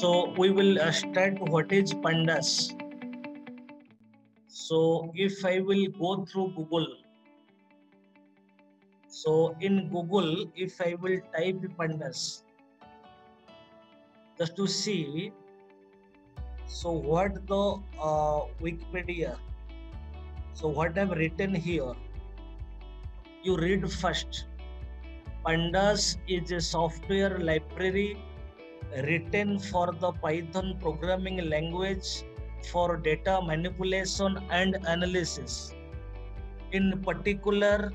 So we will start what is pandas. So if I will go through Google, so in Google if I will type pandas just to see, so what the Wikipedia, so what I've written here, you read first. Pandas is a software library written for the Python programming language for data manipulation and analysis. In particular,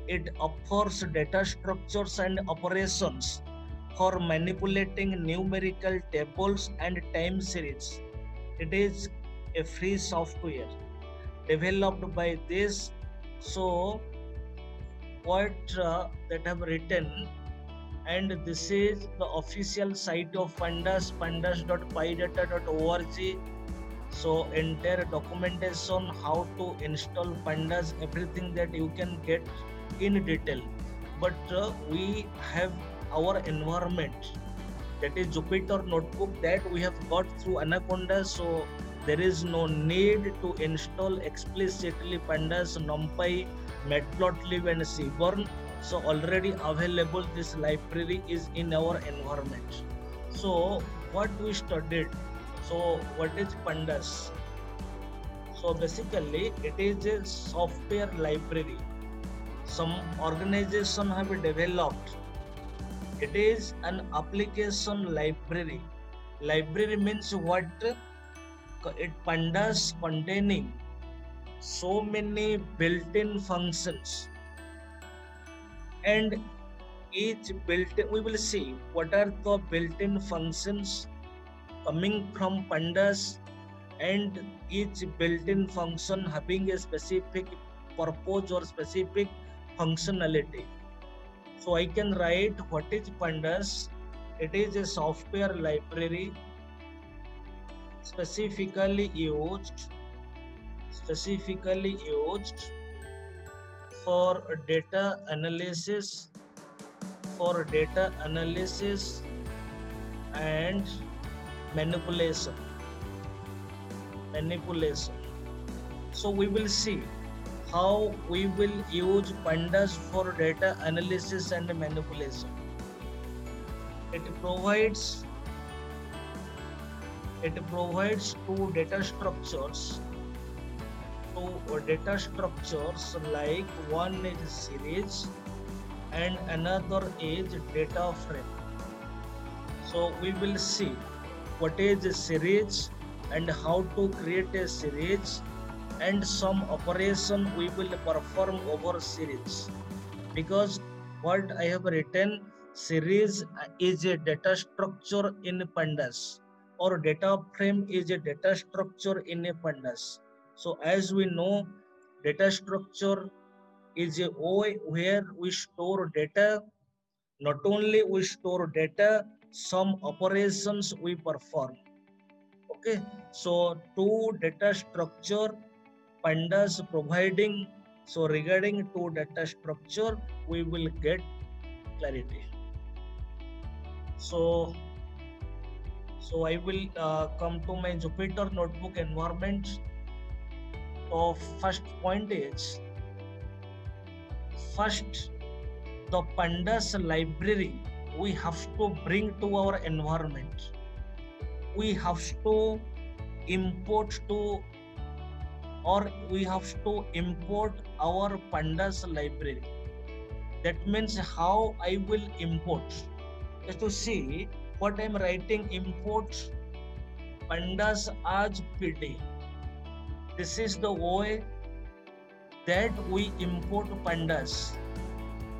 it offers data structures and operations for manipulating numerical tables and time series. It is a free software developed by this. So what that have written, and this is the official site of pandas, pandas.pydata.org. So entire documentation how to install pandas, everything that you can get in detail. But we have our environment, that is Jupyter notebook, that we have got through Anaconda. So there is no need to install explicitly pandas, NumPy, Matplotlib and Seaborn. So already available, this library is in our environment. So what we studied, so what is pandas? So basically it is a software library some organization have developed. It is an application library. Library means what? It pandas containing so many built-in functions, and each built-in, we will see what are the built-in functions coming from pandas, and each built-in function having a specific purpose or specific functionality. So I can write what is pandas. It is a software library specifically used for data analysis and manipulation. So we will see how we will use pandas for data analysis and manipulation. It provides two data structures like one is series and another is data frame. So we will see what is a series and how to create a series, and some operation we will perform over series, because what I have written, series is a data structure in pandas, or data frame is a data structure in a pandas. So as we know, data structure is a way where we store data. Not only we store data, some operations we perform. Okay, so two data structure pandas providing. So regarding to data structure, we will get clarity. So I will come to my Jupyter notebook environment. So first point is, the pandas library we have to bring to our environment. We have to import our pandas library. That means how I will import, just to see what I'm writing. Import pandas as PD. This is the way that we import pandas.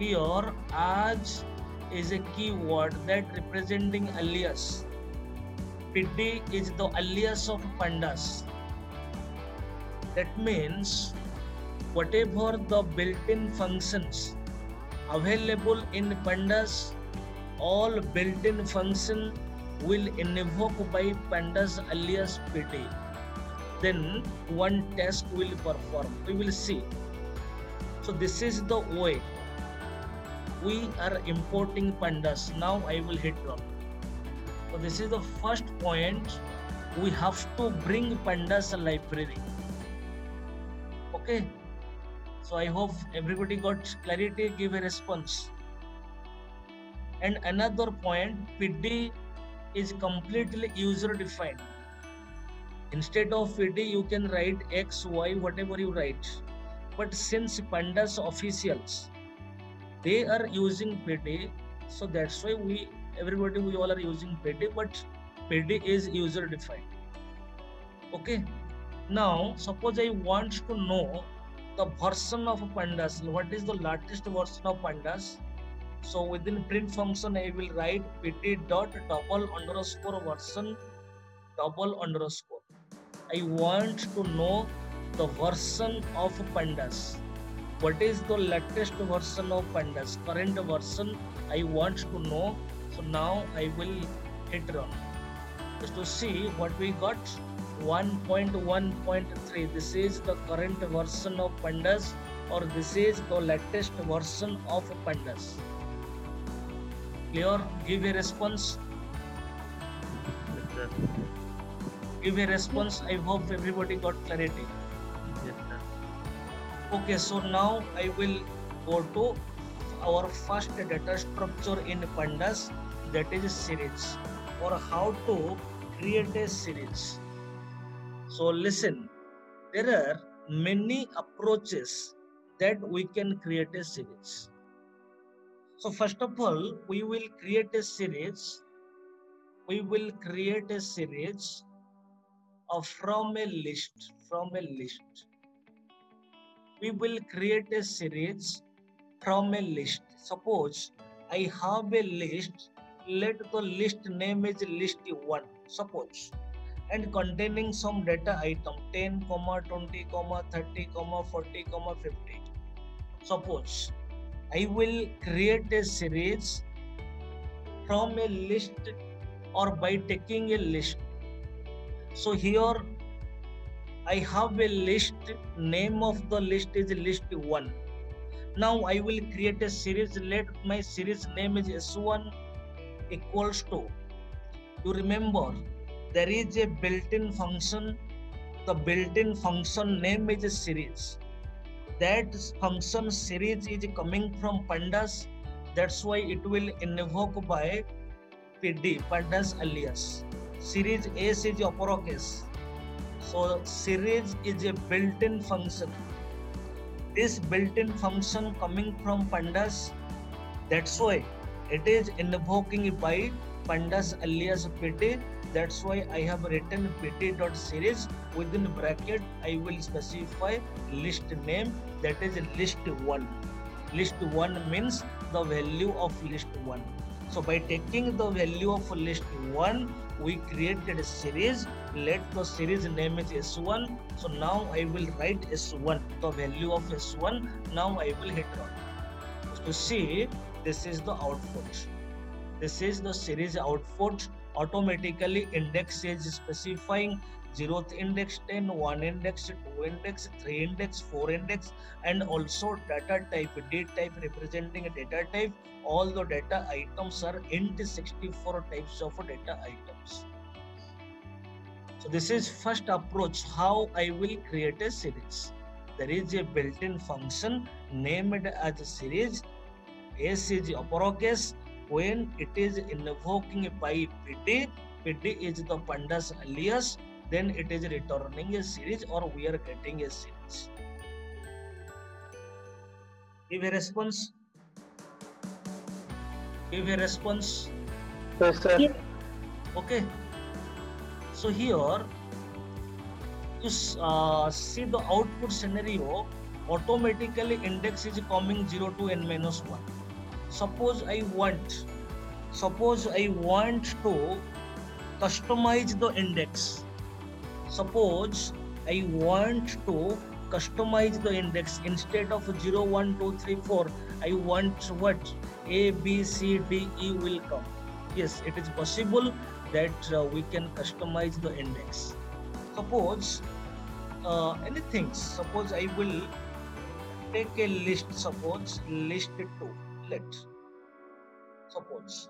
Here as is a keyword that representing alias. PD is the alias of pandas. That means whatever the built-in functions available in pandas, all built-in function will invoke by pandas alias PD. Then one task will perform. We will see. So this is the way we are importing pandas. Now I will hit run. So this is the first point. We have to bring pandas library. Okay. So I hope everybody got clarity. Give a response. And another point, PD is completely user defined. Instead of PD, you can write X, Y, whatever you write. But since pandas officials, they are using PD, so that's why we all are using PD, but PD is user defined. Okay. Now, suppose I want to know the version of pandas. What is the latest version of pandas? So within print function, I will write pt dot double underscore version double underscore. I want to know the version of pandas. What is the latest version of pandas? Current version I want to know. So now I will hit run. Just to see what we got. 1.1.3. This is the current version of pandas, or this is the latest version of pandas. Clear? Give a response. Yes, sir. Give a response. I hope everybody got clarity. Yes, sir. Okay, so now I will go to our first data structure in pandas, that is series, or how to create a series. So listen, there are many approaches that we can create a series. So first of all, we will create a series. We will create a series of from a list. From a list, we will create a series from a list. Suppose I have a list. Let the list name is list 1. Suppose, and containing some data item 10, 20, 30, 40, 50. Suppose I will create a series from a list or by taking a list. So here I have a list, name of the list is list 1. Now I will create a series. Let my series name is S1 equals to. You remember, there is a built-in function. The built-in function name is a series. That function series is coming from pandas. That's why it will invoke by PD, pandas alias. Series S is uppercase. So series is a built-in function. This built-in function coming from pandas, that's why it is invoking by pandas alias pt. That's why I have written pt.series. Within bracket I will specify list name, that is list 1. List 1 means the value of list 1. So by taking the value of list 1, we created a series. Let the series name is S1. So now I will write S1, the value of S1. Now I will hit run. To see, this is the output. This is the series output. Automatically index is specifying 0th index 10, 1 index, 2 index, 3 index, 4 index, and also data type, date type representing a data type. All the data items are int 64 types of data items. So this is first approach how I will create a series. There is a built-in function named as a series. S is uppercase. When it is invoking by PD, PD is the pandas alias, then it is returning a series, or we are getting a series. Give a response. Give a response. Yes, sir. Okay. So here you see the output scenario. Automatically index is coming 0 to n minus 1. Suppose I want to customize the index. Suppose I want to customize the index. Instead of 0, 1, 2, 3, 4, I want what? A, B, C, D, E will come. Yes, it is possible that we can customize the index. Suppose anything. Suppose I will take a list. Suppose list 2. Let suppose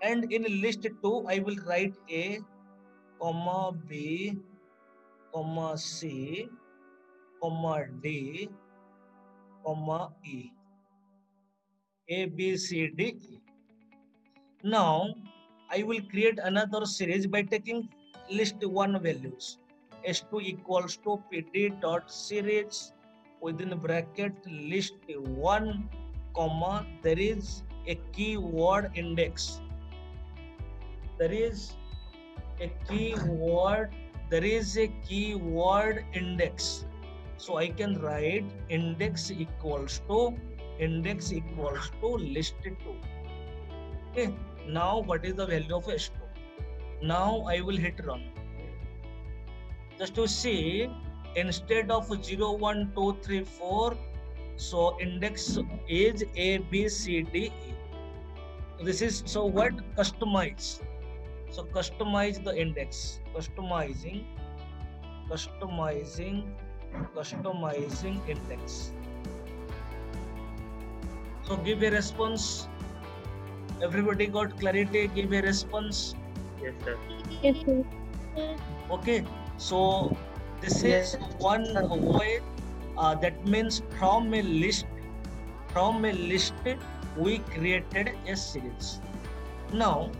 And in list 2, I will write A, comma B, comma C, comma D, comma E. A, B, C, D, E. Now, I will create another series by taking list 1 values. S2 equals to PD dot series within bracket list 1, comma, there is a keyword index. There is a keyword, there is a keyword index. So I can write index equals to list 2. Okay, now what is the value of S2? Now I will hit run. Just to see, instead of 0, 1, 2, 3, 4, so index is A, B, C, D, E. This is, so what? Customize. So customize the index. Customizing index. So give a response. Everybody got clarity? Give a response. Yes, sir. Yes, sir. Okay, so this is one way. That means from a list we created a series. Now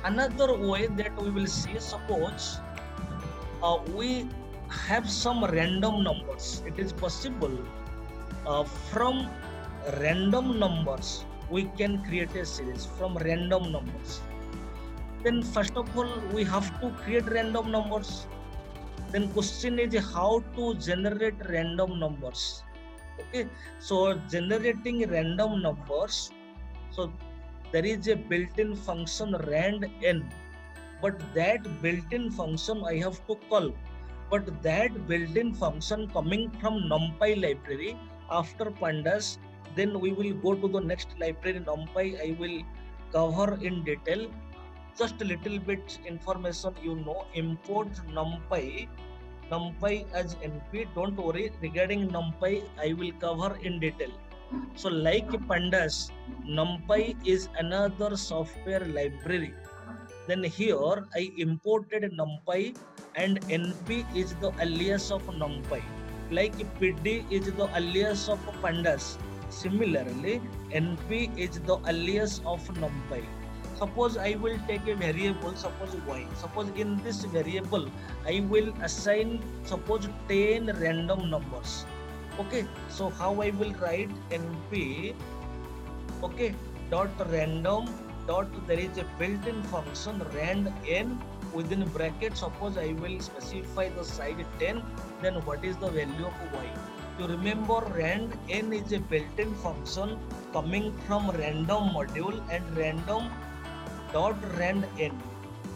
another way that we will see, suppose we have some random numbers. It is possible from random numbers we can create a series from random numbers. Then first of all we have to create random numbers. Then question is how to generate random numbers. Okay, so generating random numbers, so there is a built-in function rand n, but that built-in function I have to call, but that built-in function coming from NumPy library after pandas. Then we will go to the next library NumPy. I will cover in detail. Just a little bit information, import NumPy as NP. Don't worry, regarding NumPy I will cover in detail. So like pandas, NumPy is another software library. Then here I imported NumPy, and NP is the alias of NumPy. Like PD is the alias of pandas. Similarly, NP is the alias of NumPy. Suppose I will take a variable, suppose y. Suppose in this variable I will assign, suppose 10 random numbers. Okay, so how I will write NP, okay, dot random dot, there is a built-in function rand n within bracket. Suppose I will specify the size 10, then what is the value of y? You remember rand n is a built-in function coming from random module and random dot rand n.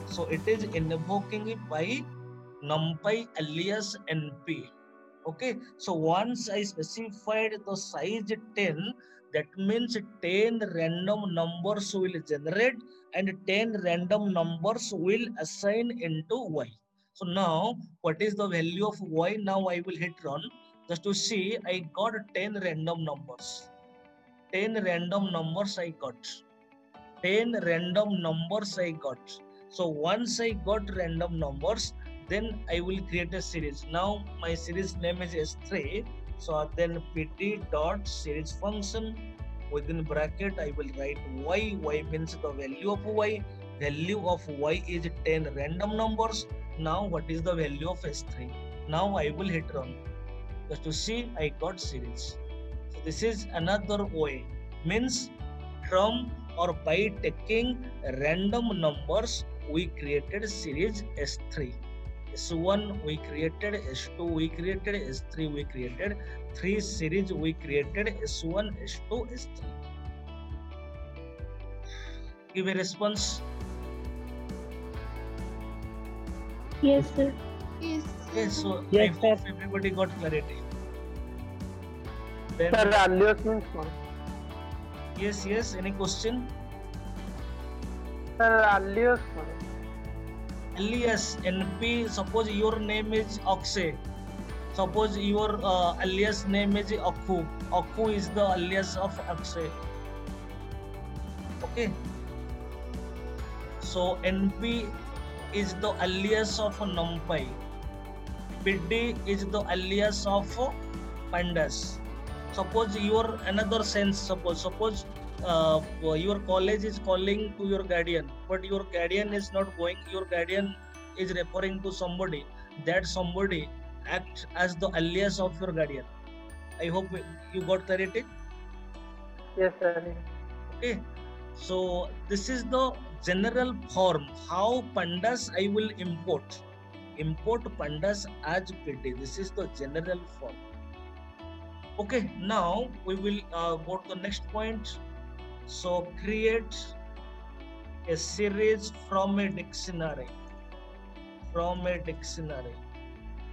So it is invoking it by NumPy alias NP. Okay, so once I specified the size 10, that means 10 random numbers will generate and 10 random numbers will assign into y. So now what is the value of y? Now I will hit run. Just to see, I got 10 random numbers. 10 random numbers I got. 10 random numbers I got. So once I got random numbers, then I will create a series. Now my series name is S3. So then pt dot series function, within bracket I will write y. Y means the value of y. Value of y is 10 random numbers. Now what is the value of S3? Now I will hit run. Just to see, I got series. So this is another way. Means from or by taking random numbers, we created series S3. S1 we created, S2 we created, S3 we created, 3 series we created, S1, S2, S3. Give a response. Yes, sir. Yes. Okay, so Yes, I hope sir. everybody got clarity. Then, Sir, alias means what? yes, any question? Sir, alias what? Alias NP, suppose your name is Akshay. Suppose your alias name is Akhu. Akhu is the alias of Akshay. Okay. So NP is the alias of NumPy. PD is the alias of pandas. Suppose your another sense. Suppose your college is calling to your guardian, but your guardian is not going. Your guardian is referring to somebody. That somebody acts as the alias of your guardian. I hope you got clarity. Yes, sir. Okay. So this is the general form. How pandas I will import. Import pandas as PD. This is the general form. Okay. Now we will go to the next point. So create a series from a dictionary. From a dictionary.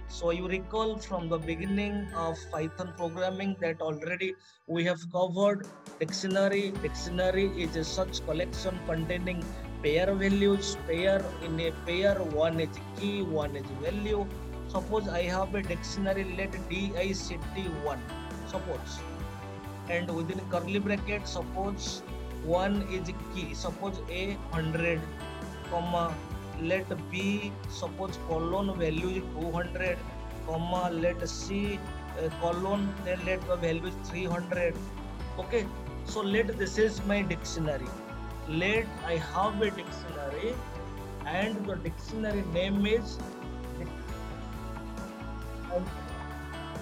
So you recall from the beginning of Python programming that already we have covered dictionary. Dictionary is a such collection containing pair values. Pair in a pair, one is key, one is value. Suppose I have a dictionary, let dict1. Suppose, and within curly bracket, suppose one is key. Suppose a 100, comma, let b, suppose colon value is 200, comma, let c colon, then let the value is 300. Okay, so let this is my dictionary. Let I have a dictionary, and the dictionary name is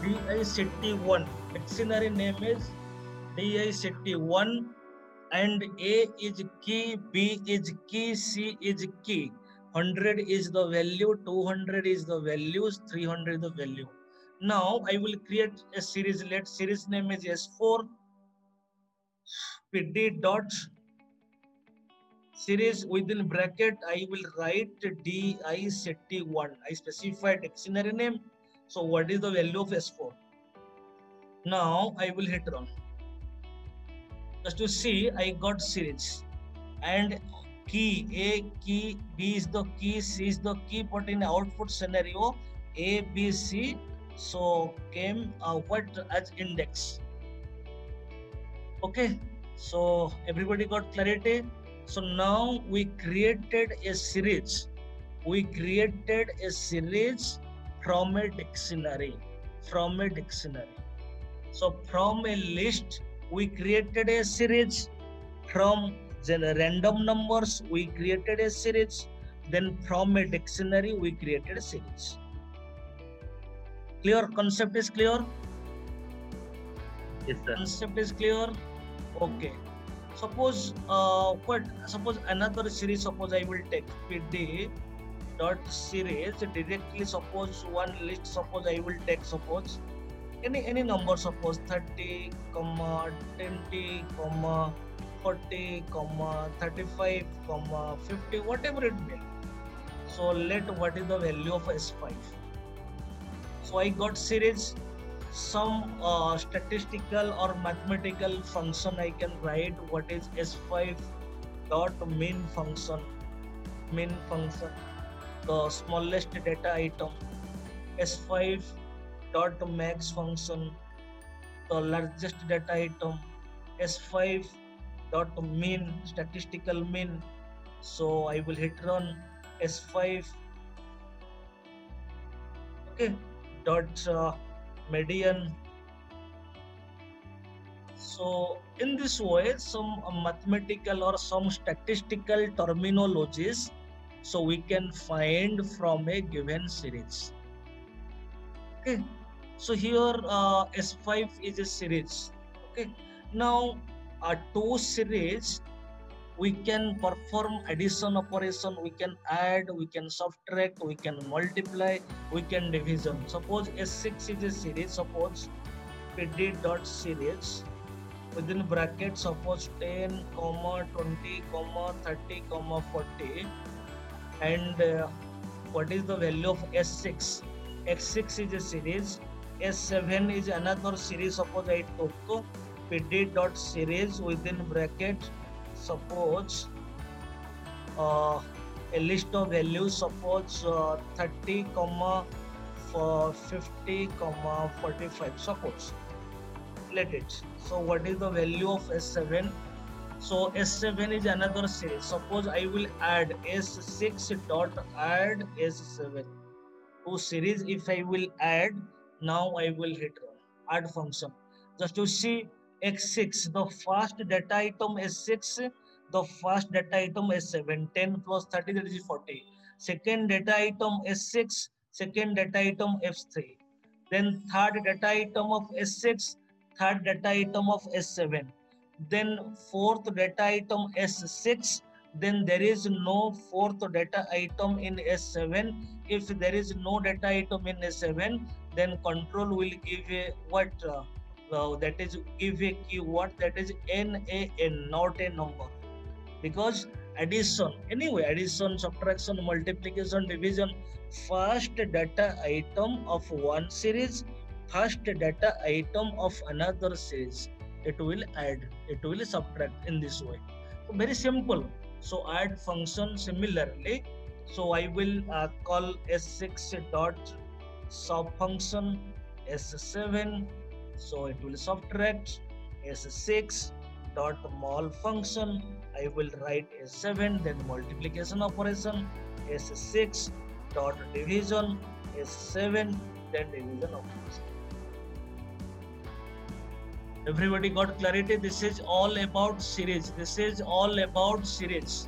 dict1. Dictionary name is dict1, and A is key, B is key, C is key. 100 is the value, 200 is the values, 300 is the value. Now I will create a series. Let series name is S4 PD dot series, within bracket I will write dict1. I specify dictionary name. So what is the value of S4? Now I will hit run. Just to see, I got series, and key, A key, B is the key, C is the key, but in output scenario, A, B, C, so came what as index. Okay, so everybody got clarity. So now we created a series. We created a series from a dictionary. From a dictionary. So from a list, we created a series. From random numbers, we created a series. Then from a dictionary, we created a series. Clear? Concept is clear? Yes, sir. Concept is clear? Okay. Suppose suppose another series. Suppose I will take PD dot series directly. Suppose one list. Suppose I will take, suppose any number. Suppose 30, 20, 40, 35, 50, whatever it may. So let what is the value of S5? So I got series. Some statistical or mathematical function I can write. What is S5 dot main function? Main function, the smallest data item. S5 dot max function, the largest data item. S5 dot mean, statistical mean. So I will hit run. S5, okay, dot median. So in this way, some mathematical or some statistical terminologies, so we can find from a given series. Okay, so here S5 is a series. Okay, now two series, we can perform addition operation, we can add, we can subtract, we can multiply, we can division. Suppose S6 is a series. Suppose PD dot series, within bracket, suppose 10, 20, 30, 40, and what is the value of S6? S6 is a series. S7 is another series. Suppose I took PD dot series, within bracket, suppose a list of values. Suppose 30, 50, 45. Suppose, let it. So what is the value of S7? So S7 is another series. Suppose I will add S6 dot add S7. Two series if I will add, now I will hit run. Add function. Just to see X6, the first data item S6, the first data item S7, 10 plus 30 that is 40. Second data item S6, second data item F3. Then third data item of S6, third data item of S7. Then fourth data item S6, then there is no fourth data item in S7. If there is no data item in S7, then control will give a what that is give a keyword that is NaN, not a number, because addition, anyway, addition, subtraction, multiplication, division, first data item of one series, first data item of another series, it will add, it will subtract in this way. So very simple. So add function similarly. So I will call S6 dot sub function S7. So it will subtract S6 dot mul function. I will write S7, then multiplication operation, S6 dot division, S7, then division operation. Everybody got clarity? This is all about series. This is all about series.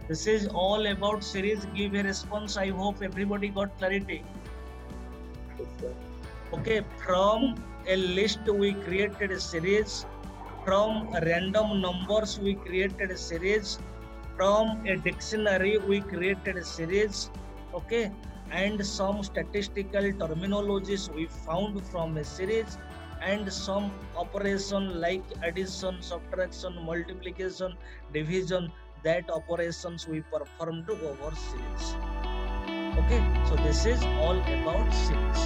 This is all about series. Give a response. I hope everybody got clarity. Okay, from a list we created a series. From random numbers we created a series. From a dictionary we created a series. Okay, and some statistical terminologies we found from a series, and some operation like addition, subtraction, multiplication, division, that operations we performed over series. Okay, so this is all about series.